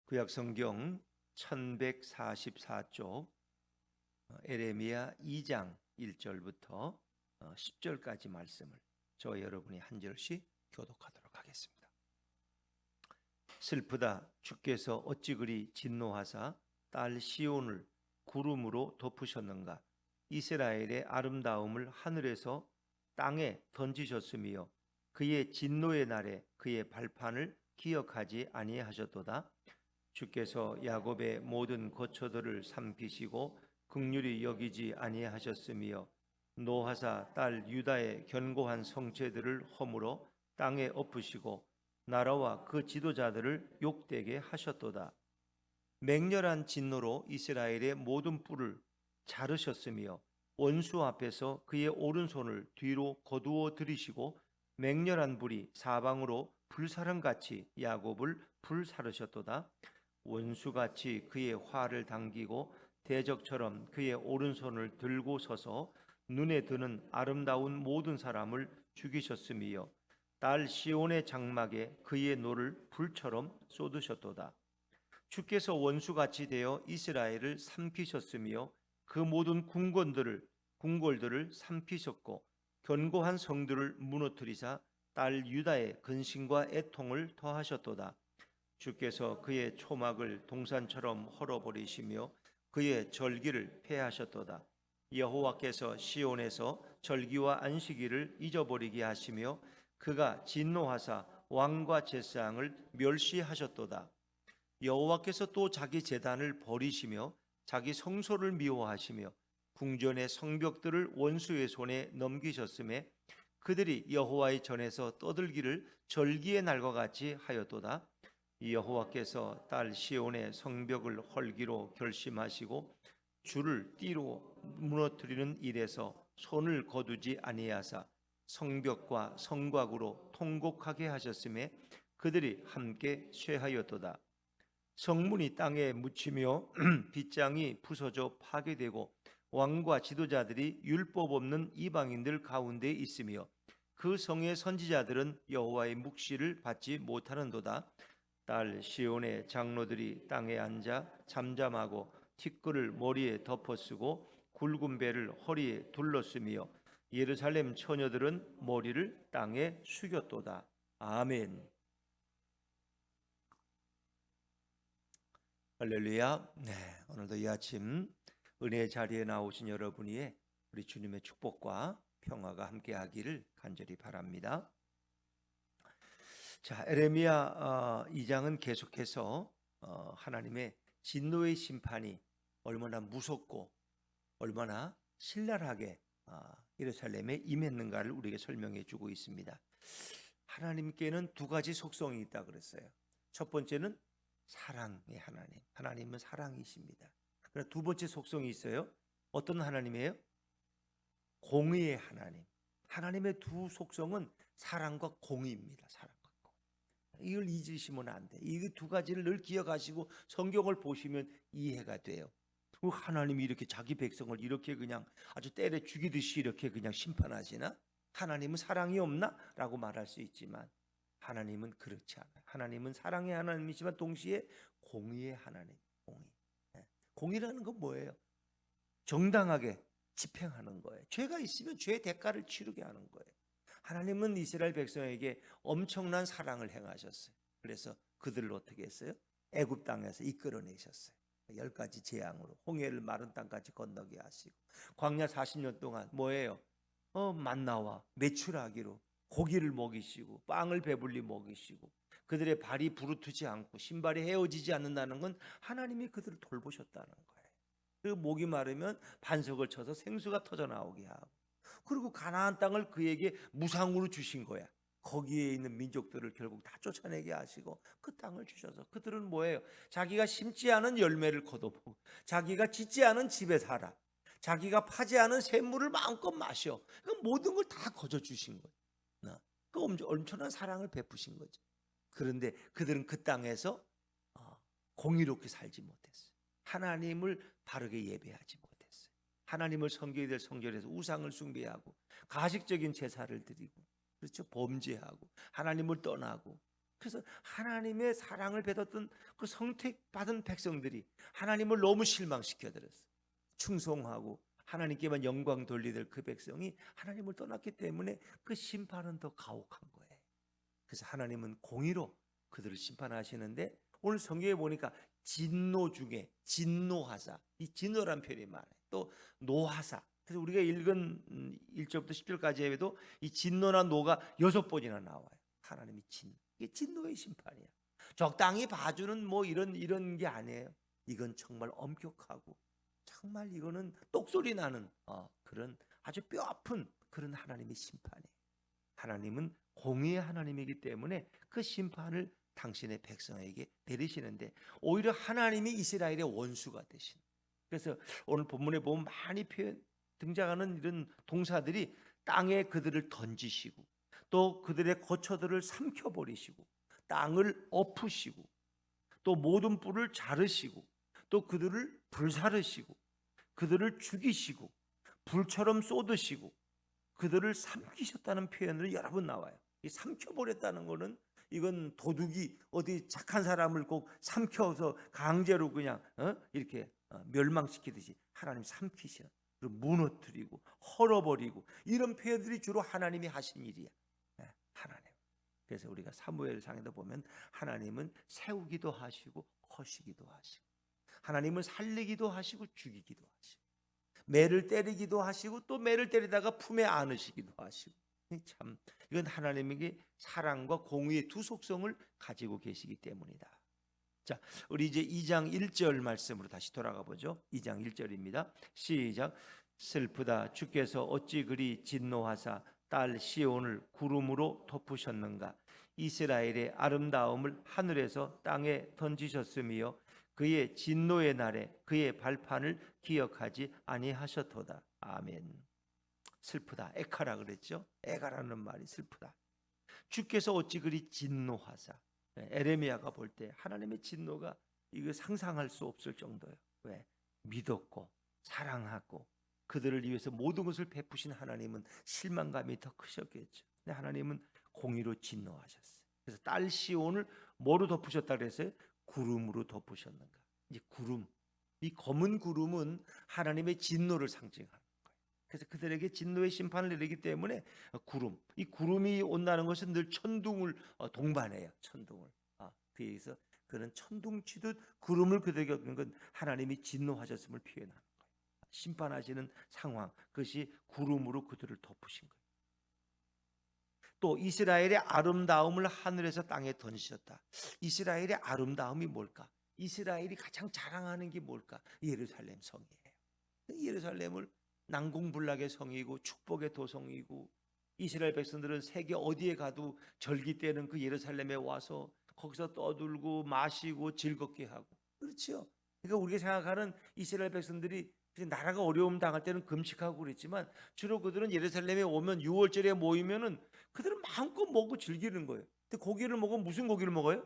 구약성경 1144쪽 에레미야 2장 1절부터 10절까지 말씀을 저 여러분이 한 절씩 교독하도록 하겠습니다. 슬프다 주께서 어찌 그리 진노하사 딸 시온을 구름으로 덮으셨는가. 이스라엘의 아름다움을 하늘에서 땅에 던지셨으며 그의 진노의 날에 그의 발판을 기억하지 아니하셨도다. 주께서 야곱의 모든 거처들을 삼키시고 긍휼히 여기지 아니하셨으며 노하사 딸 유다의 견고한 성체들을 허물어 땅에 엎으시고 나라와 그 지도자들을 욕되게 하셨도다. 맹렬한 진노로 이스라엘의 모든 뿔을 자르셨으며 원수 앞에서 그의 오른손을 뒤로 거두어 들이시고 맹렬한 불이 사방으로 불사름같이 야곱을 불사르셨도다. 원수같이 그의 화를 당기고 대적처럼 그의 오른손을 들고 서서 눈에 드는 아름다운 모든 사람을 죽이셨으며 딸 시온의 장막에 그의 노를 불처럼 쏟으셨도다. 주께서 원수같이 되어 이스라엘을 삼키셨으며 그 모든 궁궐들을 삼키셨고 견고한 성들을 무너뜨리사 딸 유다의 근심과 애통을 더하셨도다. 주께서 그의 초막을 동산처럼 헐어버리시며 그의 절기를 폐하셨도다. 여호와께서 시온에서 절기와 안식일을 잊어버리게 하시며 그가 진노하사 왕과 제사장을 멸시하셨도다. 여호와께서 또 자기 제단을 버리시며 자기 성소를 미워하시며 궁전의 성벽들을 원수의 손에 넘기셨음에 그들이 여호와의 전에서 떠들기를 절기의 날과 같이 하였도다. 여호와께서 딸 시온의 성벽을 헐기로 결심하시고 줄을 띠로 무너뜨리는 일에서 손을 거두지 아니하사 성벽과 성곽으로 통곡하게 하셨음에 그들이 함께 쇠하였도다. 성문이 땅에 묻히며 빗장이 부서져 파괴되고 왕과 지도자들이 율법 없는 이방인들 가운데 있으며 그 성의 선지자들은 여호와의 묵시를 받지 못하는도다. 딸 시온의 장로들이 땅에 앉아 잠잠하고 티끌을 머리에 덮어쓰고 굵은 배를 허리에 둘렀으며 예루살렘 처녀들은 머리를 땅에 숙였도다. 아멘. 할렐루야. 네, 오늘도 이 아침 은혜의 자리에 나오신 여러분 위에 우리 주님의 축복과 평화가 함께하기를 간절히 바랍니다. 자, 에레미야 2장은 계속해서 하나님의 진노의 심판이 얼마나 무섭고 얼마나 신랄하게 예루살렘에 임했는가를 우리에게 설명해 주고 있습니다. 하나님께는 두 가지 속성이 있다 그랬어요. 첫 번째는 사랑의 하나님. 하나님은 사랑이십니다. 그러나 두 번째 속성이 있어요. 어떤 하나님이에요? 공의의 하나님. 하나님의 두 속성은 사랑과 공의입니다. 사랑과 공. 이걸 잊으시면 안 돼. 이 두 가지를 늘 기억하시고 성경을 보시면 이해가 돼요. 하나님이 이렇게 자기 백성을 이렇게 그냥 아주 때려 죽이듯이 이렇게 그냥 심판하시나? 하나님은 사랑이 없나? 라고 말할 수 있지만 하나님은 그렇지 않아요. 하나님은 사랑의 하나님이지만 동시에 공의의 하나님. 공의라는 건 뭐예요? 정당하게 집행하는 거예요. 죄가 있으면 죄의 대가를 치르게 하는 거예요. 하나님은 이스라엘 백성에게 엄청난 사랑을 행하셨어요. 그래서 그들을 어떻게 했어요? 애굽 땅에서 이끌어내셨어요. 10가지 재앙으로 홍해를 마른 땅까지 건너게 하시고 광야 40년 동안 뭐예요? 만나와 메추라기로 고기를 먹이시고 빵을 배불리 먹이시고 그들의 발이 부르트지 않고 신발이 헤어지지 않는다는 건 하나님이 그들을 돌보셨다는 거예요. 그리고 목이 마르면 반석을 쳐서 생수가 터져 나오게 하고 그리고 가나안 땅을 그에게 무상으로 주신 거야. 거기에 있는 민족들을 결국 다 쫓아내게 하시고 그 땅을 주셔서 그들은 뭐예요? 자기가 심지 않은 열매를 거둬보고 자기가 짓지 않은 집에 살아. 자기가 파지 않은 샘물을 마음껏 마셔. 그 모든 걸 다 거저 주신 거예요. 그 엄청난 사랑을 베푸신 거죠. 그런데 그들은 그 땅에서 공의롭게 살지 못했어요. 하나님을 바르게 예배하지 못했어요. 하나님을 섬겨야 될 성전에서 우상을 숭배하고 가식적인 제사를 드리고 그렇죠. 범죄하고 하나님을 떠나고 그래서 하나님의 사랑을 받았던 그 선택받은 백성들이 하나님을 너무 실망시켜드렸어요. 충성하고 하나님께만 영광 돌리던 그 백성이 하나님을 떠났기 때문에 그 심판은 더 가혹한 거예요. 그래서 하나님은 공의로 그들을 심판하시는데, 오늘 성경에 보니까 진노 중에 진노하사, 이 진노란 표현이 많아요. 또 노하사. 그래서 우리가 읽은 1절부터 10절까지 해도 이 진노나 노가 6번이나 나와요. 하나님이 이게 진노의 심판이야. 적당히 봐주는 뭐 이런 게 아니에요. 이건 정말 엄격하고 정말 이거는 똑소리 나는 그런 아주 뼈 아픈 그런 하나님의 심판이에요. 하나님은 공의의 하나님이기 때문에 그 심판을 당신의 백성에게 내리시는데, 오히려 하나님이 이스라엘의 원수가 되신. 그래서 오늘 본문에 보면 많이 등장하는 이런 동사들이 땅에 그들을 던지시고, 또 그들의 거처들을 삼켜버리시고, 땅을 엎으시고, 또 모든 뿔을 자르시고, 또 그들을 불사르시고, 그들을 죽이시고, 불처럼 쏟으시고, 그들을 삼키셨다는 표현으로 여러 번 나와요. 이 삼켜버렸다는 거는, 이건 도둑이 어디 착한 사람을 꼭 삼켜서 강제로 그냥 이렇게 멸망시키듯이 하나님 삼키셔, 그리고 무너뜨리고 헐어버리고, 이런 표현들이 주로 하나님이 하신 일이야. 하나님. 그래서 우리가 사무엘상에도 보면 하나님은 세우기도 하시고 허시기도 하시고, 하나님은 살리기도 하시고 죽이기도 하시고, 매를 때리기도 하시고 또 매를 때리다가 품에 안으시기도 하시고, 참 이건 하나님에게 사랑과 공의의 두 속성을 가지고 계시기 때문이다. 자, 우리 이제 2장 1절 말씀으로 다시 돌아가 보죠. 2장 1절입니다. 시작. 슬프다, 주께서 어찌 그리 진노하사 딸 시온을 구름으로 덮으셨는가. 이스라엘의 아름다움을 하늘에서 땅에 던지셨으며 그의 진노의 날에 그의 발판을 기억하지 아니하셨도다. 아멘. 슬프다, 에카라 그랬죠. 에가라는 말이 슬프다. 주께서 어찌 그리 진노하사. 에레미야가 볼 때 하나님의 진노가 이거 상상할 수 없을 정도예요. 왜? 믿었고 사랑하고 그들을 위해서 모든 것을 베푸신 하나님은 실망감이 더 크셨겠죠. 근데 하나님은 공의로 진노하셨어요. 그래서 딸 시온을 뭐로 덮으셨다 그랬어요? 구름으로 덮으셨는가. 이제 구름, 이 검은 구름은 하나님의 진노를 상징하는 거예요. 그래서 그들에게 진노의 심판을 내리기 때문에 구름, 이 구름이 온다는 것은 늘 천둥을 동반해요. 천둥을. 그래서 그런 천둥 치듯 구름을 그들에게 얻는 건 하나님이 진노하셨음을 표현하는 거예요. 심판하시는 상황, 그것이 구름으로 그들을 덮으신 거예요. 또 이스라엘의 아름다움을 하늘에서 땅에 던지셨다. 이스라엘의 아름다움이 뭘까? 이스라엘이 가장 자랑하는 게 뭘까? 예루살렘 성이에요. 예루살렘을 난공불락의 성이고 축복의 도성이고, 이스라엘 백성들은 세계 어디에 가도 절기 때는 그 예루살렘에 와서 거기서 떠들고 마시고 즐겁게 하고, 그렇죠. 그러니까 우리가 생각하는 이스라엘 백성들이 나라가 어려움 당할 때는 금식하고 그랬지만, 주로 그들은 예루살렘에 오면 6월절에 모이면은 그들은 마음껏 먹고 즐기는 거예요. 근데 고기를 먹으면 무슨 고기를 먹어요?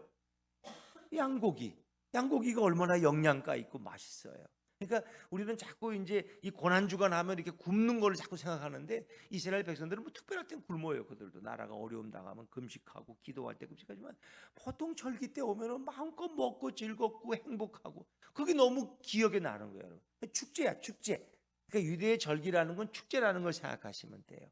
양고기. 양고기가 얼마나 영양가 있고 맛있어요. 그러니까 우리는 자꾸 이제 이 고난주간 하면 이렇게 굶는 걸 자꾸 생각하는데, 이스라엘 백성들은 뭐 특별할 땐 굶어요. 그들도 나라가 어려움 당하면 금식하고 기도할 때 금식하지만, 보통 절기 때 오면은 마음껏 먹고 즐겁고 행복하고, 그게 너무 기억에 나는 거예요, 여러분. 축제야, 축제. 그러니까 유대의 절기라는 건 축제라는 걸 생각하시면 돼요.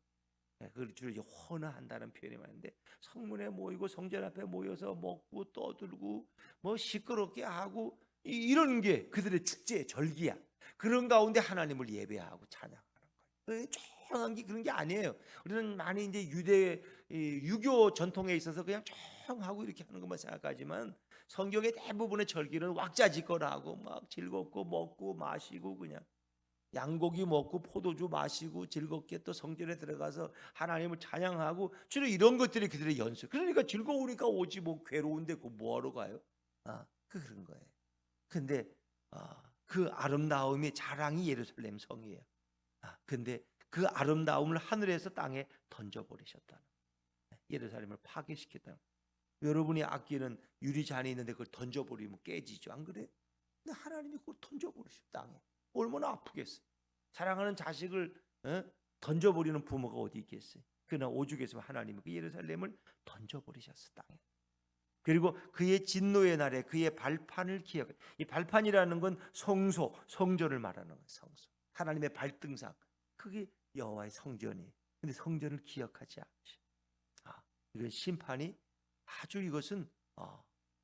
그걸 주로 이제 헌화한다는 표현이 많은데, 성문에 모이고 성전 앞에 모여서 먹고 떠들고 뭐 시끄럽게 하고, 이런 게 그들의 축제, 절기야. 그런 가운데 하나님을 예배하고 찬양하는 거예요. 조용한 게 그런 게 아니에요. 우리는 많이 이제 유교 전통에 있어서 그냥 조용하고 이렇게 하는 것만 생각하지만, 성경의 대부분의 절기는 왁자지껄하고 막 즐겁고 먹고 마시고, 그냥 양고기 먹고 포도주 마시고 즐겁게 또 성전에 들어가서 하나님을 찬양하고, 주로 이런 것들이 그들의 연습. 그러니까 즐거우니까 오지, 뭐 괴로운데 그 뭐하러 가요? 그런 거예요. 근데 그 아름다움의 자랑이 예루살렘 성이에요. 근데 그 아름다움을 하늘에서 땅에 던져버리셨다는, 예루살렘을 파괴시켰다는. 여러분이 아끼는 유리잔이 있는데 그걸 던져버리면 깨지죠, 안 그래? 근데 하나님이 그걸 던져버리셨, 땅에. 얼마나 아프겠어요. 사랑하는 자식을 던져버리는 부모가 어디 있겠어요. 그러나 오죽했으면 하나님은 그 예루살렘을 던져버리셨어, 땅에. 그리고 그의 진노의 날에 그의 발판을 기억해. 이 발판이라는 건 성소, 성전을 말하는 거예요. 성소. 하나님의 발등상. 그게 여호와의 성전이. 근데 성전을 기억하지 않지. 이건 심판이 아주 이것은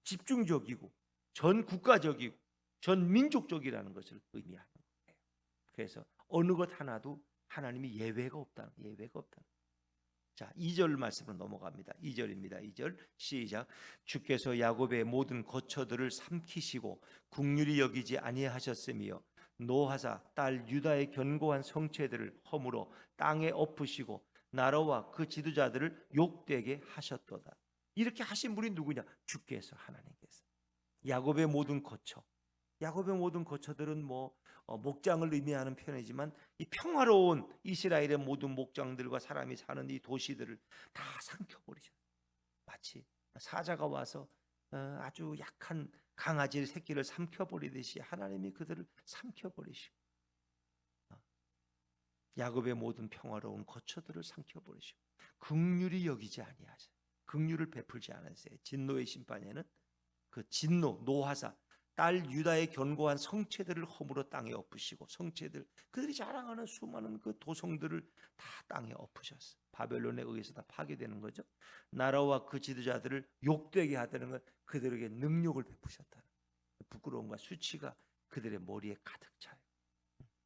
집중적이고 전 국가적이고 전 민족적이라는 것을 의미하는 거예요. 그래서 어느 것 하나도 하나님이 예외가 없다. 예외가 없다. 자, 2절 말씀으로 넘어갑니다. 2절입니다. 2절 시작. 주께서 야곱의 모든 거처들을 삼키시고 긍휼히 여기지 아니하셨으며 노하사 딸 유다의 견고한 성체들을 허물어 땅에 엎으시고 나라와 그 지도자들을 욕되게 하셨도다. 이렇게 하신 분이 누구냐? 주께서, 하나님께서. 야곱의 모든 거처. 야곱의 모든 거처들은 목장을 의미하는 표현이지만 이 평화로운 이스라엘의 모든 목장들과 사람이 사는 이 도시들을 다 삼켜버리셨어요. 마치 사자가 와서 아주 약한 강아지의 새끼를 삼켜버리듯이 하나님이 그들을 삼켜버리시고 야곱의 모든 평화로운 거처들을 삼켜버리시고 긍휼히 여기지 아니하세요. 긍휼을 베풀지 않으세요. 진노의 심판에는 그 진노, 노하사 딸 유다의 견고한 성체들을 허물어 땅에 엎으시고 성체들, 그들이 자랑하는 수많은 그 도성들을 다 땅에 엎으셨어요. 바벨론에 의해서 다 파괴되는 거죠. 나라와 그 지도자들을 욕되게 하다는 건 그들에게 능욕을 베푸셨다는 부끄러움과 수치가 그들의 머리에 가득 차요.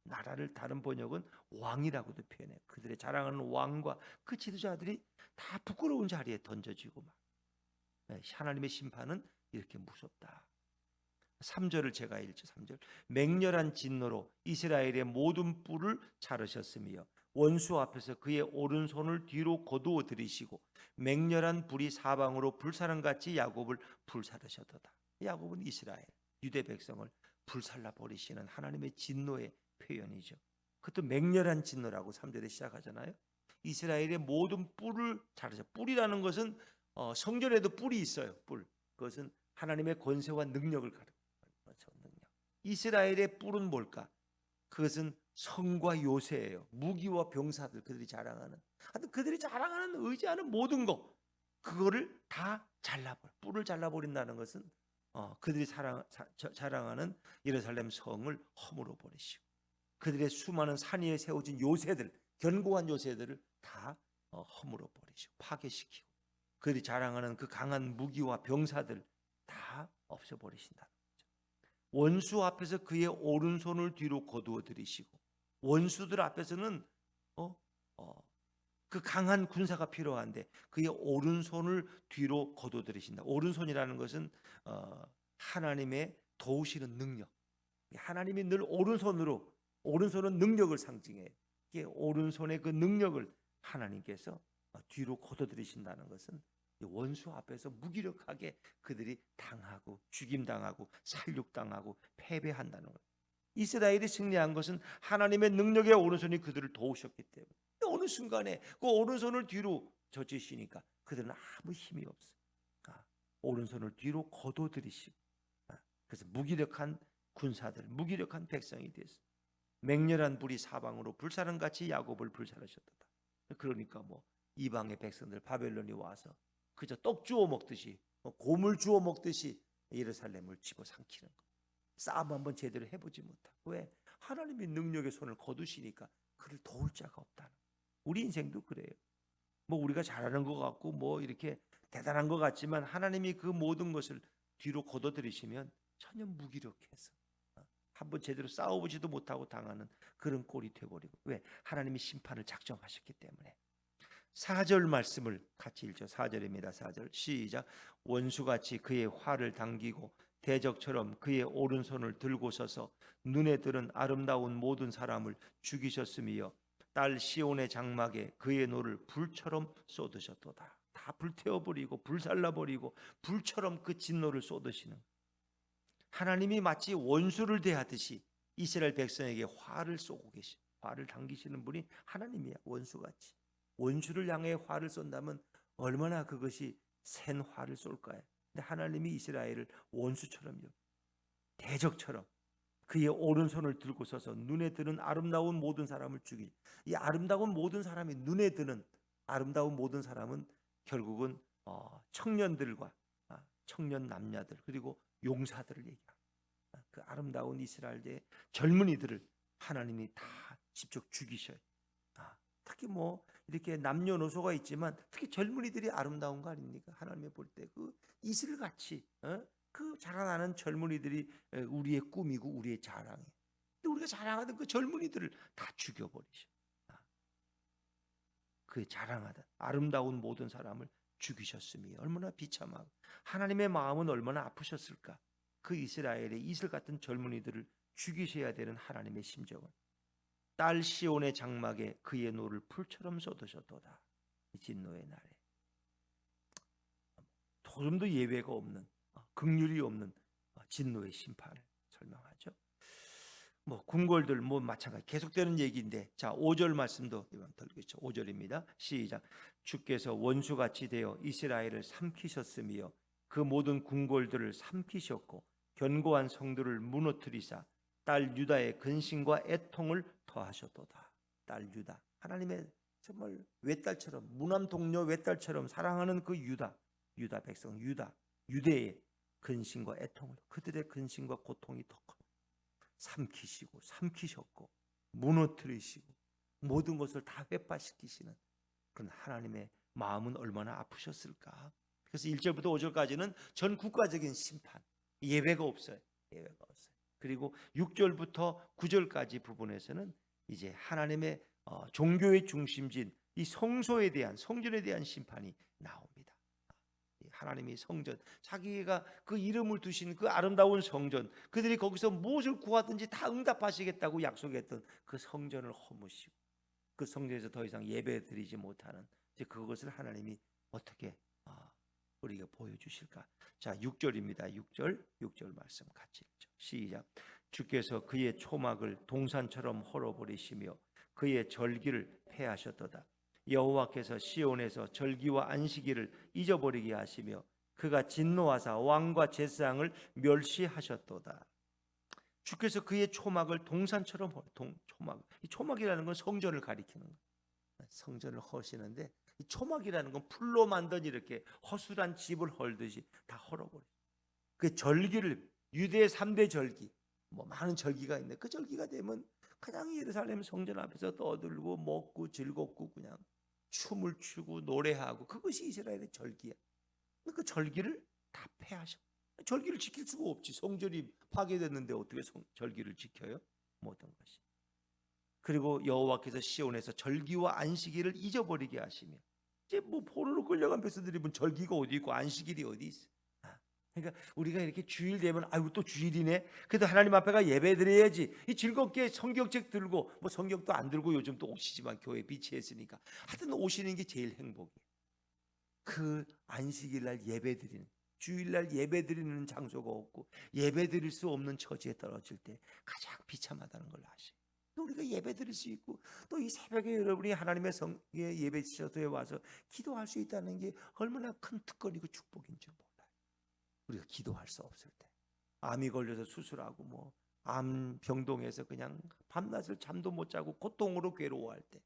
나라를 다른 번역은 왕이라고도 표현해요. 그들의 자랑하는 왕과 그 지도자들이 다 부끄러운 자리에 던져지고 막. 하나님의 심판은 이렇게 무섭다. 3절을 제가 읽죠. 3절. 맹렬한 진노로 이스라엘의 모든 뿔을 자르셨으며 원수 앞에서 그의 오른손을 뒤로 거두어 들이시고 맹렬한 불이 사방으로 불사른같이 야곱을 불사르셨도다. 야곱은 이스라엘 유대 백성을 불살라 버리시는 하나님의 진노의 표현이죠. 그것도 맹렬한 진노라고 3절에 시작하잖아요. 이스라엘의 모든 뿔을 자르셨. 뿔이라는 것은 성전에도 뿔이 있어요. 뿔. 그것은 하나님의 권세와 능력을 가르쳐요. 이스라엘의 뿔은 뭘까? 그것은 성과 요새예요. 무기와 병사들, 그들이 자랑하는, 그들이 자랑하는 의지하는 모든 것, 그거를 다 잘라버려. 뿔을 잘라버린다는 것은 그들이 자랑하는 예루살렘 성을 허물어 버리시고 그들의 수많은 산 위에 세워진 요새들, 견고한 요새들을 다 허물어 버리시고 파괴시키고 그들이 자랑하는 그 강한 무기와 병사들 다 없애버리신다. 원수 앞에서 그의 오른손을 뒤로 거두어 들이시고 원수들 앞에서는 그 강한 군사가 필요한데 그의 오른손을 뒤로 거두어 들이신다. 오른손이라는 것은 하나님의 도우시는 능력. 하나님이 늘 오른손은 능력을 상징해요. 오른손의 그 능력을 하나님께서 뒤로 거둬들이신다는 것은 원수 앞에서 무기력하게 그들이 당하고 죽임당하고 살육당하고 패배한다는 거예요. 이스라엘이 승리한 것은 하나님의 능력의 오른손이 그들을 도우셨기 때문에 어느 순간에 그 오른손을 뒤로 젖으시니까 그들은 아무 힘이 없어요. 오른손을 뒤로 거둬들이시고 그래서 무기력한 군사들, 무기력한 백성이 됐어요. 맹렬한 불이 사방으로 불사른같이 야곱을 불사르셨다. 그러니까 이방의 백성들 바벨론이 와서 그저 떡 주워 먹듯이 고물 주워 먹듯이 예루살렘을 집어삼키는 거예요. 싸움 한번 제대로 해보지 못하고. 왜? 하나님이 능력의 손을 거두시니까 그를 도울 자가 없다는 거예요. 우리 인생도 그래요. 우리가 잘하는 것 같고 이렇게 대단한 것 같지만 하나님이 그 모든 것을 뒤로 거둬들이시면 전혀 무기력해서 한번 제대로 싸워보지도 못하고 당하는 그런 꼴이 되어버리고. 왜? 하나님이 심판을 작정하셨기 때문에. 4절 말씀을 같이 읽죠. 4절입니다. 4절 시작. 원수같이 그의 활을 당기고 대적처럼 그의 오른손을 들고 서서 눈에 들은 아름다운 모든 사람을 죽이셨으며 딸 시온의 장막에 그의 노를 불처럼 쏟으셨도다. 다 불태워버리고 불살라버리고 불처럼 그 진노를 쏟으시는, 하나님이 마치 원수를 대하듯이 이스라엘 백성에게 화를 쏘고 계시, 화를 당기시는 분이 하나님이야. 원수같이 원수를 향해 화를 쏜다면 얼마나 그것이 센 화를 쏠까요? 근데 하나님이 이스라엘을 원수처럼요, 대적처럼 그의 오른손을 들고 서서 눈에 드는 아름다운 모든 사람을 죽이지. 이 아름다운 모든 사람이 눈에 드는 아름다운 모든 사람은 결국은 청년들과 청년 남녀들 그리고 용사들을 얘기합니다. 그 아름다운 이스라엘의 젊은이들을 하나님이 다 직접 죽이셔요. 특히 뭐 이렇게 남녀노소가 있지만 특히 젊은이들이 아름다운 거 아닙니까? 하나님이 볼 때 그 이슬같이 그 자라나는 젊은이들이 우리의 꿈이고 우리의 자랑이에요. 근데 우리가 자랑하던 그 젊은이들을 다 죽여버리셔. 그 자랑하던 아름다운 모든 사람을 죽이셨으니 얼마나 비참하고 하나님의 마음은 얼마나 아프셨을까. 그 이스라엘의 이슬 같은 젊은이들을 죽이셔야 되는 하나님의 심정은 딸 시온의 장막에 그의 노를 풀처럼 쏟으셨도다. 진노의 날에 조금도 예외가 없는 긍휼이 없는 진노의 심판을 설명하죠. 뭐 궁궐들 뭐 마찬가지 계속되는 얘기인데 자 5절 말씀도 들겠죠. 5절입니다. 시작. 주께서 원수같이 되어 이스라엘을 삼키셨으며 그 모든 궁궐들을 삼키셨고 견고한 성들을 무너뜨리사 딸 유다의 근심과 애통을 더하셨도다. 딸 유다 하나님의 정말 외딸처럼 무남 동료 외딸처럼 사랑하는 그 유다 백성 유대의 근심과 애통을 그들의 근심과 고통이 더 커. 삼키셨고 무너뜨리시고 모든 것을 다 회파시키시는 그런 하나님의 마음은 얼마나 아프셨을까. 그래서 1절부터 5절까지는 전 국가적인 심판 예외가 없어요. 그리고 6절부터 9절까지 부분에서는 이제 하나님의 종교의 중심진 이 성소에 대한 성전에 대한 심판이 나옵니다. 하나님이 성전 자기가 그 이름을 두신 그 아름다운 성전 그들이 거기서 무엇을 구하든지 다 응답하시겠다고 약속했던 그 성전을 허무시고 그 성전에서 더 이상 예배드리지 못하는 이제 그것을 하나님이 어떻게 우리가 보여주실까. 자 6절입니다. 6절 말씀 같이 읽죠. 시작. 주께서 그의 초막을 동산처럼 헐어버리시며 그의 절기를 폐하셨도다. 여호와께서 시온에서 절기와 안식일을 잊어버리게 하시며 그가 진노하사 왕과 제사장을 멸시하셨도다. 주께서 그의 초막을 동산처럼 이 초막이라는 건 성전을 가리키는 거예요. 성전을 허시는데 이 초막이라는 건 풀로 만든 이렇게 허술한 집을 헐듯이 다 헐어버려. 그 절기를 유대 3대 절기 뭐 많은 절기가 있는데 그 절기가 되면 그냥 예루살렘 성전 앞에서 떠들고 먹고 즐겁고 그냥 춤을 추고 노래하고 그것이 이스라엘의 절기야. 그 절기를 다 폐하셔. 절기를 지킬 수가 없지. 성전이 파괴됐는데 어떻게 절기를 지켜요? 모든 것이. 그리고 여호와께서 시온에서 절기와 안식일을 잊어버리게 하시며 이제 뭐 포로로 끌려간 백성들이 뭐 절기가 어디 있고 안식일이 어디 있어. 그러니까 우리가 이렇게 주일 되면 아이고 또 주일이네. 그래도 하나님 앞에가 예배드려야지. 이 즐겁게 성경책 들고 뭐 성경도 안 들고 요즘 또 오시지만 교회 비치했으니까 하여튼 오시는 게 제일 행복이에요. 그 안식일 날 예배드리는 주일날 예배드리는 장소가 없고 예배드릴 수 없는 처지에 떨어질 때 가장 비참하다는 걸 아시죠. 우리가 예배드릴 수 있고 또 이 새벽에 여러분이 하나님의 예배 지셔서에 와서 기도할 수 있다는 게 얼마나 큰 특권이고 축복인 줄 몰라요. 우리가 기도할 수 없을 때 암이 걸려서 수술하고 뭐 암 병동에서 그냥 밤낮을 잠도 못 자고 고통으로 괴로워할 때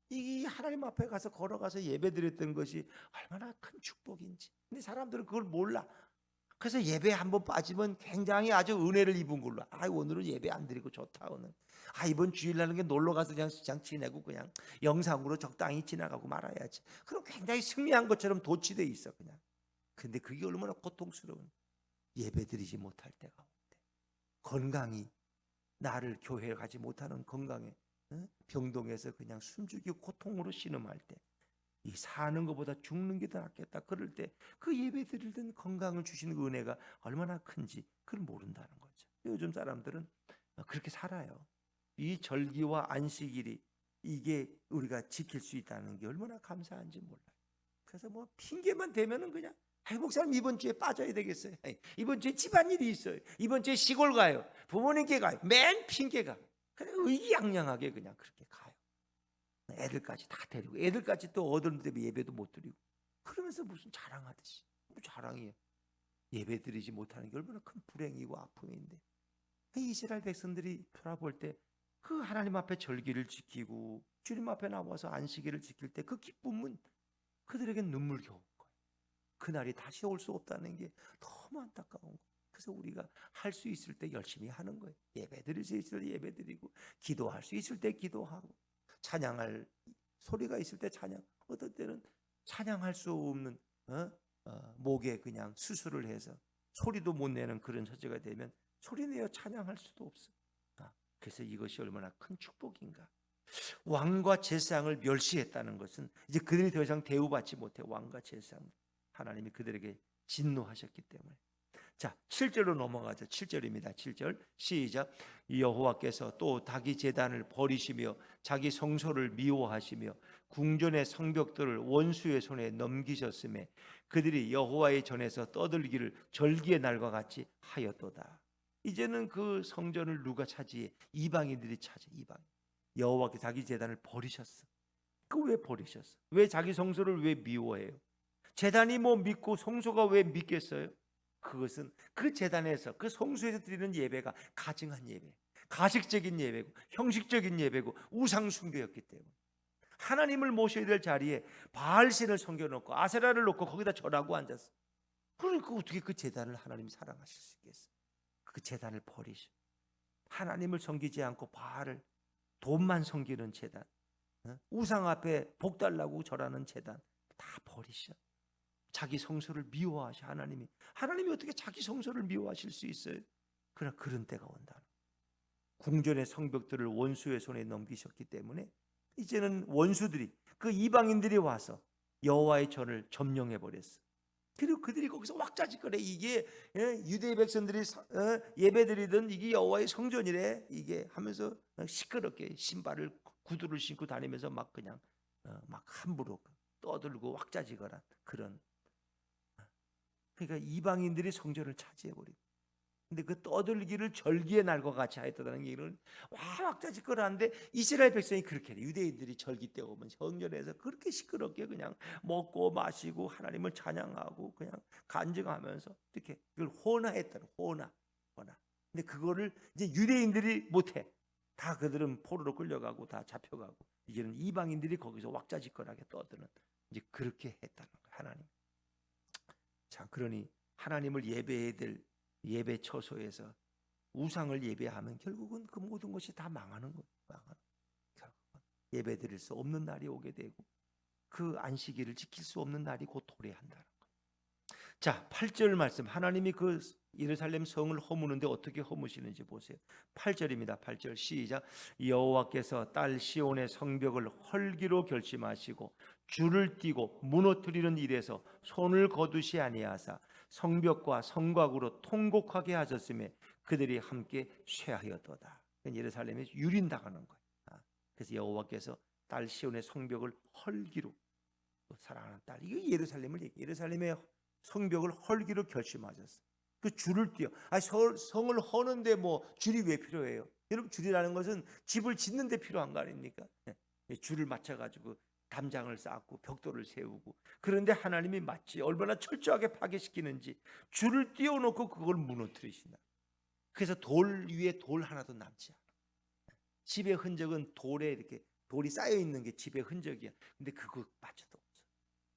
이 하나님 앞에 가서 걸어가서 예배드렸던 것이 얼마나 큰 축복인지. 근데 사람들은 그걸 몰라. 그래서 예배 한번 빠지면 굉장히 아주 은혜를 입은 걸로. 오늘은 예배 안 드리고 좋다 오늘. 이번 주일날은 게 놀러 가서 그냥 지내고 그냥 영상으로 적당히 지나가고 말아야지. 그럼 굉장히 승리한 것처럼 도취돼 있어 그냥. 근데 그게 얼마나 고통스러운. 예배드리지 못할 때가 온대. 건강이 나를 교회에 가지 못하는 건강에 병동에서 그냥 숨죽이고 고통으로 신음할 때 이 사는 것보다 죽는 게 더 낫겠다 그럴 때 그 예배 드릴 때 건강을 주시는 그 은혜가 얼마나 큰지 그걸 모른다는 거죠. 요즘 사람들은 그렇게 살아요. 이 절기와 안식일이 이게 우리가 지킬 수 있다는 게 얼마나 감사한지 몰라요. 그래서 뭐 핑계만 대면은 그냥 목사님 이번 주에 빠져야 되겠어요. 이번 주에 집안일이 있어요. 이번 주에 시골 가요. 부모님께 가요. 맨 핑계가. 그냥 의기양양하게 그냥 그렇게 가요. 애들까지 다 데리고 애들까지 또 어른들 때문에 예배도 못 드리고 그러면서 무슨 자랑하듯이 뭐 자랑이에요. 예배 드리지 못하는 게 얼마나 큰 불행이고 아픔인데 이스라엘 백성들이 돌아볼 때 그 하나님 앞에 절기를 지키고 주님 앞에 나와서 안식일을 지킬 때 그 기쁨은 그들에게 눈물겨운 거예요. 그날이 다시 올 수 없다는 게 너무 안타까운 거예요. 그래서 우리가 할 수 있을 때 열심히 하는 거예요. 예배 드릴 수 있을 때 예배 드리고, 기도할 수 있을 때 기도하고, 찬양할 소리가 있을 때 찬양. 어떤 때는 찬양할 수 없는 목에 그냥 수술을 해서 소리도 못 내는 그런 처지가 되면 소리 내어 찬양할 수도 없어. 그래서 이것이 얼마나 큰 축복인가. 왕과 제사장을 멸시했다는 것은 이제 그들이 더 이상 대우받지 못해. 왕과 제사장, 하나님이 그들에게 진노하셨기 때문에. 자, 7절로 넘어가죠. 7절입니다. 7절 시작. 여호와께서 또 자기 제단을 버리시며 자기 성소를 미워하시며 궁전의 성벽들을 원수의 손에 넘기셨음에 그들이 여호와의 전에서 떠들기를 절기의 날과 같이 하였도다. 이제는 그 성전을 누가 차지해? 이방인들이 차지해. 이방인. 여호와께 자기 제단을 버리셨어. 그 왜 버리셨어? 왜 자기 성소를 왜 미워해요? 제단이 뭐 믿고 성소가 왜 믿겠어요? 그것은 그 제단에서 그 성소에서 드리는 예배가 가증한 예배, 가식적인 예배고 형식적인 예배고 우상 숭배였기 때문에 하나님을 모셔야 될 자리에 바알신을 섬겨놓고 아세라를 놓고 거기다 절하고 앉았어. 그러니까 어떻게 그 제단을 하나님이 사랑하실 수 있겠어? 그 제단을 버리셔. 하나님을 섬기지 않고 바알을, 돈만 섬기는 제단, 우상 앞에 복 달라고 절하는 제단 다 버리셔. 자기 성소를 미워하셔. 하나님이 어떻게 자기 성소를 미워하실 수 있어요? 그러나 그런 때가 온다. 궁전의 성벽들을 원수의 손에 넘기셨기 때문에 이제는 원수들이, 그 이방인들이 와서 여호와의 전을 점령해 버렸어. 그리고 그들이 거기서 왁자지껄해. 이게 유대 백성들이 예배드리던 이게 여호와의 성전이래, 이게 하면서 시끄럽게 신발을, 구두를 신고 다니면서 막 그냥 막 함부로 떠들고 왁자지껄한 그런. 그러니까 이방인들이 성전을 차지해 버리고, 근데 그 떠들기를 절기의 날과 같이 하였다는 얘기를 왁자지껄하는데 이스라엘 백성이 그렇게 해. 유대인들이 절기 때 오면 성전에서 그렇게 시끄럽게 그냥 먹고 마시고 하나님을 찬양하고 그냥 간증하면서 이렇게 그걸 호나했다는, 호나. 근데 그거를 이제 유대인들이 못해. 다 그들은 포로로 끌려가고 다 잡혀가고, 이제는 이방인들이 거기서 왁자지껄하게 떠드는, 이제 그렇게 했다는 거예요. 하나님. 자, 그러니 하나님을 예배해야 될 예배 처소에서 우상을 예배하면 결국은 그 모든 것이 다 망하는 거예요. 결국은 예배 드릴 수 없는 날이 오게 되고 그 안식일을 지킬 수 없는 날이 곧 도래한다는 거예요. 자, 8절 말씀. 하나님이 그 예루살렘 성을 허무는데 어떻게 허무시는지 보세요. 8절입니다. 8절 시작. 여호와께서 딸 시온의 성벽을 헐기로 결심하시고 줄을 띠고 무너뜨리는 일에서 손을 거두시 아니하사 성벽과 성곽으로 통곡하게 하셨음에 그들이 함께 쇠하였도다. 예루살렘에 유린당하는 거예요. 그래서 여호와께서 딸 시온의 성벽을 헐기로, 사랑하는 딸, 이거 예루살렘을 얘기해. 예루살렘의 성벽을 헐기로 결심하셨어. 그 줄을 띄어. 성을 허는데 뭐 줄이 왜 필요해요? 여러분, 줄이라는 것은 집을 짓는 데 필요한 거 아닙니까? 줄을 맞춰가지고 담장을 쌓고 벽돌을 세우고. 그런데 하나님이 마치 얼마나 철저하게 파괴시키는지 줄을 띄워놓고 그걸 무너뜨리신다. 그래서 돌 위에 돌 하나도 남지 않아. 집의 흔적은 돌에 이렇게 돌이 쌓여 있는 게 집의 흔적이야. 근데 그거마저도 없어.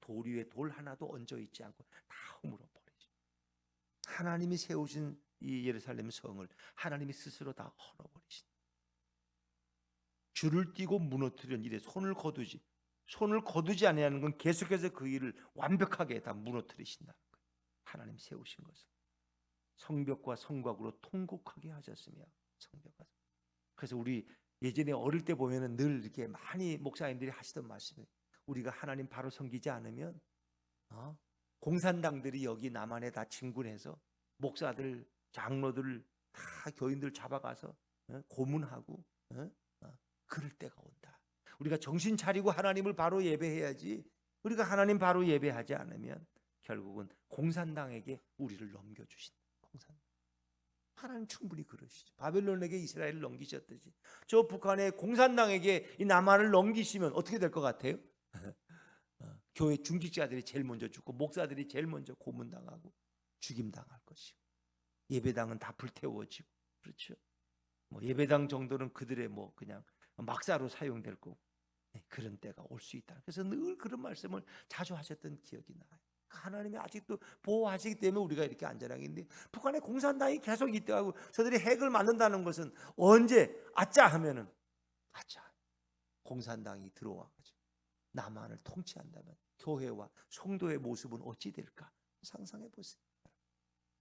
돌 위에 돌 하나도 얹어 있지 않고 다 허물어 버리죠. 하나님이 세우신 이 예루살렘 성을 하나님이 스스로 다 헐어버리신. 줄을 띄고 무너뜨리는 일에 손을 거두지 아니하는 건 계속해서 그 일을 완벽하게 다 무너뜨리신다는 거예요. 하나님 세우신 것을 성벽과 성곽으로 통곡하게 하셨으며, 성벽과. 그래서 우리 예전에 어릴 때 보면은 늘 이렇게 많이 목사님들이 하시던 말씀이, 우리가 하나님 바로 섬기지 않으면 공산당들이 여기 남한에 다 진군해서 목사들, 장로들 다 교인들 잡아가서 고문하고 그럴 때가 온다. 우리가 정신 차리고 하나님을 바로 예배해야지. 우리가 하나님 바로 예배하지 않으면 결국은 공산당에게 우리를 넘겨주신다. 하나님 충분히 그러시죠. 바벨론에게 이스라엘을 넘기셨듯이 저 북한의 공산당에게 이 남한을 넘기시면 어떻게 될 것 같아요? 교회 중직자들이 제일 먼저 죽고 목사들이 제일 먼저 고문당하고 죽임당할 것이고, 예배당은 다 불태워지고, 그렇죠? 뭐 예배당 정도는 그들의 뭐 그냥 막사로 사용될 거고, 그런 때가 올 수 있다. 그래서 늘 그런 말씀을 자주 하셨던 기억이 나요. 하나님이 아직도 보호하시기 때문에 우리가 이렇게 안전하게 있는데, 북한의 공산당이 계속 있다고 저들이 핵을 만든다는 것은 언제 아짜 하면은 아짜 공산당이 들어와가지고 남한을 통치한다면 교회와 성도의 모습은 어찌 될까 상상해 보세요.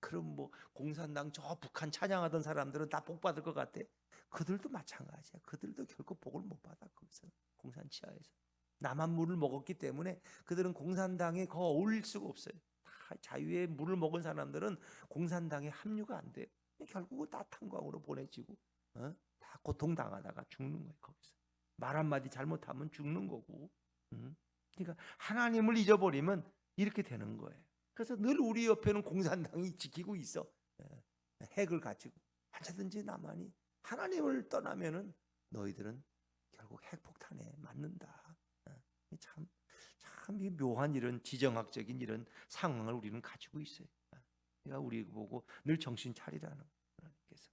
그럼 뭐 공산당 저 북한 찬양하던 사람들은 다 복 받을 것 같아? 그들도 마찬가지야. 그들도 결코 복을 못 받아. 거기서 공산 치하에서 남한 물을 먹었기 때문에 그들은 공산당에 거 어울릴 수가 없어요. 다 자유의 물을 먹은 사람들은 공산당에 합류가 안 돼요. 결국은 다 탄광으로 보내지고 다 고통당하다가 죽는 거예요. 거기서 말 한마디 잘못하면 죽는 거고. 그러니까 하나님을 잊어버리면 이렇게 되는 거예요. 그래서 늘 우리 옆에는 공산당이 지키고 있어. 핵을 가지고 언제든지 남한이 하나님을 떠나면은 너희들은 결국 핵폭탄에 맞는다. 참 묘한 이런 지정학적인 이런 상황을 우리는 가지고 있어요. 그러니까 우리 보고 늘 정신 차리라는 하나님께서.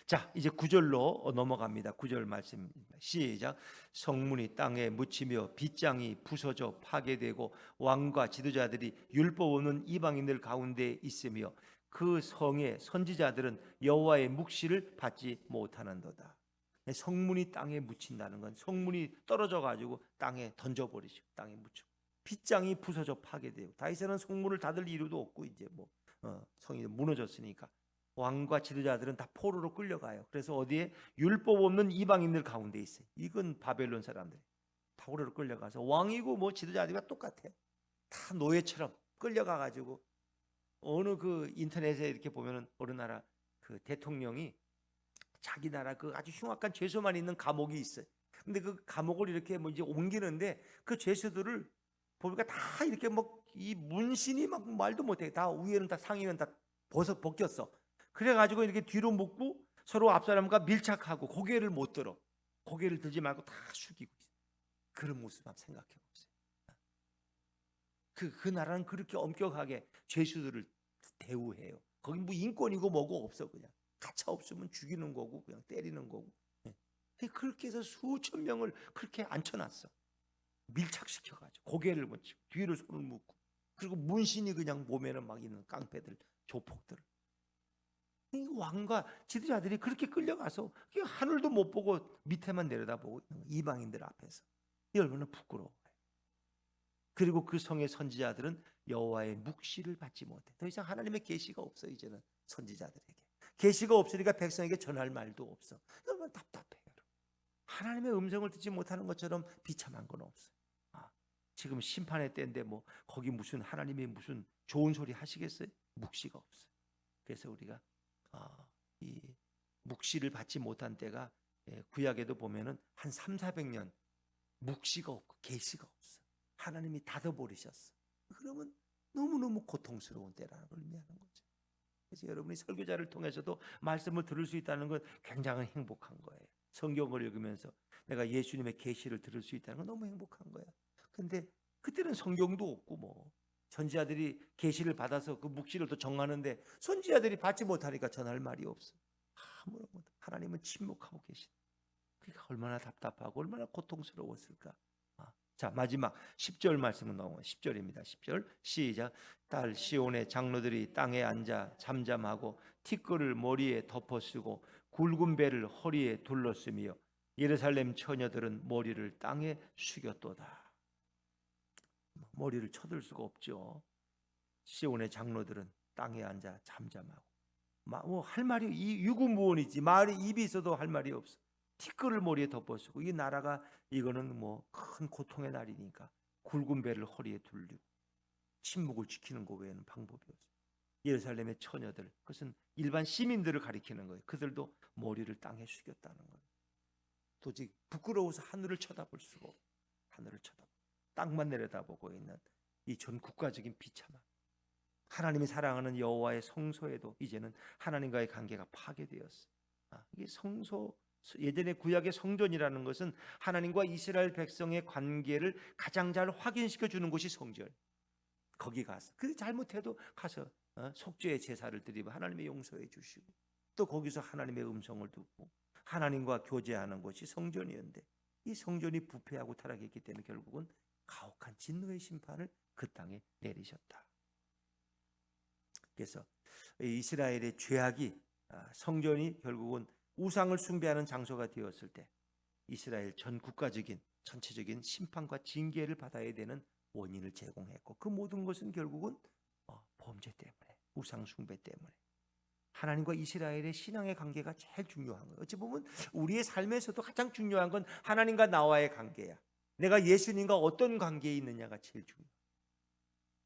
자, 이제 9절로 넘어갑니다. 9절 말씀입니다. 시작. 성문이 땅에 묻히며 빗장이 부서져 파괴되고 왕과 지도자들이 율법 없는 이방인들 가운데 있으며 그 성의 선지자들은 여호와의 묵시를 받지 못하는도다. 성문이 땅에 묻힌다는 건 성문이 떨어져 가지고 땅에 던져버리시고 땅에 묻혀 빗장이 부서져 파괴되고 다윗은 성문을 닫을 이유도 없고 이제 뭐 성이 무너졌으니까 왕과 지도자들은 다 포로로 끌려가요. 그래서 어디에 율법 없는 이방인들 가운데 있어요. 이건 바벨론 사람들 포로로 끌려가서 왕이고 뭐 지도자들과 똑같아요. 다 노예처럼 끌려가 가지고 어느 그 인터넷에 이렇게 보면은 어느 나라 그 대통령이 자기 나라 그 아주 흉악한 죄수만 있는 감옥이 있어요. 근데 그 감옥을 이렇게 뭐 이제 옮기는데 그 죄수들을 보니까 다 이렇게 뭐 이 문신이 막 말도 못해. 다 위에는 다 상의는 다 벗겼어. 그래가지고 이렇게 뒤로 묶고 서로 앞사람과 밀착하고 고개를 못 들어. 고개를 들지 말고 다 숙이고 있어. 그런 모습 한번 생각해 보세요. 그 나라는 그렇게 엄격하게 죄수들을 대우해요. 거기 뭐 인권이고 뭐고 없어. 그냥 가차 없으면 죽이는 거고 그냥 때리는 거고. 그렇게 해서 수천 명을 그렇게 앉혀놨어. 밀착시켜가지고 고개를 묻히고 뒤로 손을 묶고 그리고 문신이 그냥 몸에는 막 있는 깡패들 조폭들. 왕과 지도자들이 그렇게 끌려가서 하늘도 못 보고 밑에만 내려다보고 있는 거예요. 이방인들 앞에서. 이 얼마나 부끄러워요. 그리고 그 성의 선지자들은 여호와의 묵시를 받지 못해. 더 이상 하나님의 계시가 없어. 이제는 선지자들에게 계시가 없으니까 백성에게 전할 말도 없어. 얼마나 답답해요. 하나님의 음성을 듣지 못하는 것처럼 비참한 건 없어요. 지금 심판의 때인데 뭐 거기 무슨 하나님이 무슨 좋은 소리 하시겠어요? 묵시가 없어요. 그래서 우리가 이 묵시를 받지 못한 때가 구약에도 보면은 한 300~400년 묵시가 없고 계시가 없어. 하나님이 닫아버리셨어. 그러면 너무너무 고통스러운 때라는 걸 의미하는 거죠. 그래서 여러분이 설교자를 통해서도 말씀을 들을 수 있다는 건 굉장히 행복한 거예요. 성경을 읽으면서 내가 예수님의 계시를 들을 수 있다는 건 너무 행복한 거야. 근데 그때는 성경도 없고 뭐 선지자들이 계시를 받아서 그 묵시를 또 정하는데 선지자들이 받지 못하니까 전할 말이 없어. 아무런 못. 하나님은 침묵하고 계시다. 그러니까 얼마나 답답하고 얼마나 고통스러웠을까. 자, 마지막 10절 말씀은 나오고 10절입니다. 10절 시작. 딸 시온의 장로들이 땅에 앉아 잠잠하고 티끌을 머리에 덮어쓰고 굵은 배를 허리에 둘렀으며 예루살렘 처녀들은 머리를 땅에 숙였도다. 머리를 쳐들 수가 없죠. 시온의 장로들은 땅에 앉아 잠잠하고 뭐 할 말이 이 유구무원이지 말이 입이 있어도 할 말이 없어. 티끌을 머리에 덮어쓰고 이 나라가 이거는 뭐 큰 고통의 날이니까 굵은 배를 허리에 둘리고 침묵을 지키는 것 외에는 방법이 없어. 예루살렘의 처녀들 그것은 일반 시민들을 가리키는 거예요. 그들도 머리를 땅에 숙였다는 거예요. 도저히 부끄러워서 하늘을 쳐다볼 수가 없어. 하늘을 쳐다보고 땅만 내려다보고 있는 이 전 국가적인 비참함. 하나님이 사랑하는 여호와의 성소에도 이제는 하나님과의 관계가 파괴되었어. 이게 성소 예전에 구약의 성전이라는 것은 하나님과 이스라엘 백성의 관계를 가장 잘 확인시켜 주는 곳이 성전. 거기 가서 그 잘못해도 가서 속죄의 제사를 드리고 하나님의 용서해 주시고 또 거기서 하나님의 음성을 듣고 하나님과 교제하는 곳이 성전이었는데 이 성전이 부패하고 타락했기 때문에 결국은 가혹한 진노의 심판을 그 땅에 내리셨다. 그래서 이스라엘의 죄악이 성전이 결국은 우상을 숭배하는 장소가 되었을 때 이스라엘 전 국가적인 전체적인 심판과 징계를 받아야 되는 원인을 제공했고, 그 모든 것은 결국은 범죄 때문에, 우상 숭배 때문에. 하나님과 이스라엘의 신앙의 관계가 제일 중요한 거예요. 어찌 보면 우리의 삶에서도 가장 중요한 건 하나님과 나와의 관계야. 내가 예수님과 어떤 관계에 있느냐가 제일 중요해.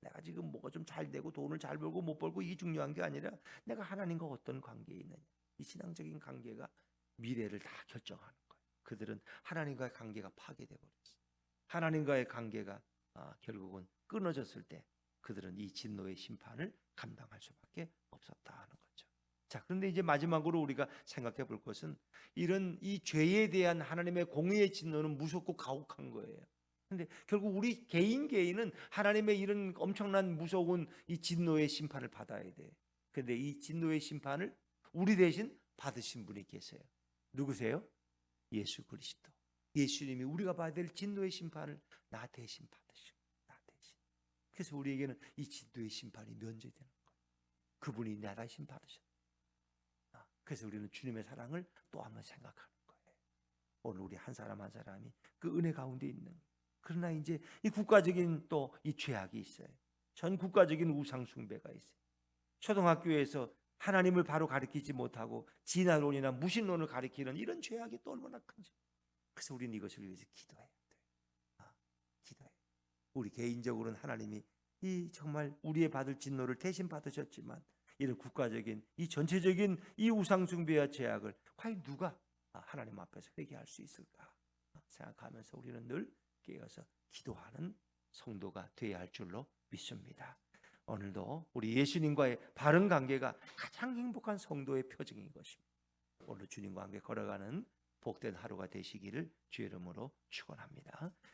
내가 지금 뭐가 좀 잘 되고 돈을 잘 벌고 못 벌고 이게 중요한 게 아니라 내가 하나님과 어떤 관계에 있느냐. 이 신앙적인 관계가 미래를 다 결정하는 거예요. 그들은 하나님과의 관계가 파괴돼 버렸어요. 하나님과의 관계가 결국은 끊어졌을 때 그들은 이 진노의 심판을 감당할 수밖에 없었다 하는 거죠. 자, 그런데 이제 마지막으로 우리가 생각해 볼 것은 이런 이 죄에 대한 하나님의 공의의 진노는 무섭고 가혹한 거예요. 근데 결국 우리 개인은 하나님의 이런 엄청난 무서운 이 진노의 심판을 받아야 돼. 근데 이 진노의 심판을 우리 대신 받으신 분이 계세요. 누구세요? 예수 그리스도. 예수님이 우리가 받아야 될 진노의 심판을 나 대신 받으시고, 나 대신. 그래서 우리에게는 이 진노의 심판이 면제되는 거예요. 그분이 나 대신 받으셨다. 그래서 우리는 주님의 사랑을 또 한번 생각하는 거예요. 오늘 우리 한 사람 한 사람이 그 은혜 가운데 있는 거예요. 그러나 이제 이 국가적인 또 이 죄악이 있어요. 전 국가적인 우상 숭배가 있어요. 초등학교에서 하나님을 바로 가르치지 못하고 진화론이나 무신론을 가르치는 이런 죄악이 또 얼마나 큰지. 그래서 우리는 이것을 위해서 기도해야 돼요. 기도해. 우리 개인적으로는 하나님이 이 정말 우리의 받을 진노를 대신 받으셨지만 이런 국가적인 이 전체적인 이 우상 숭배와 죄악을 과연 누가 하나님 앞에서 회개할 수 있을까 생각하면서 우리는 늘 깨어서 기도하는 성도가 되어야 할 줄로 믿습니다. 오늘도 우리 예수님과의 바른 관계가 가장 행복한 성도의 표징인 것입니다. 오늘 주님과 함께 걸어가는 복된 하루가 되시기를 주의 이름으로 축원합니다.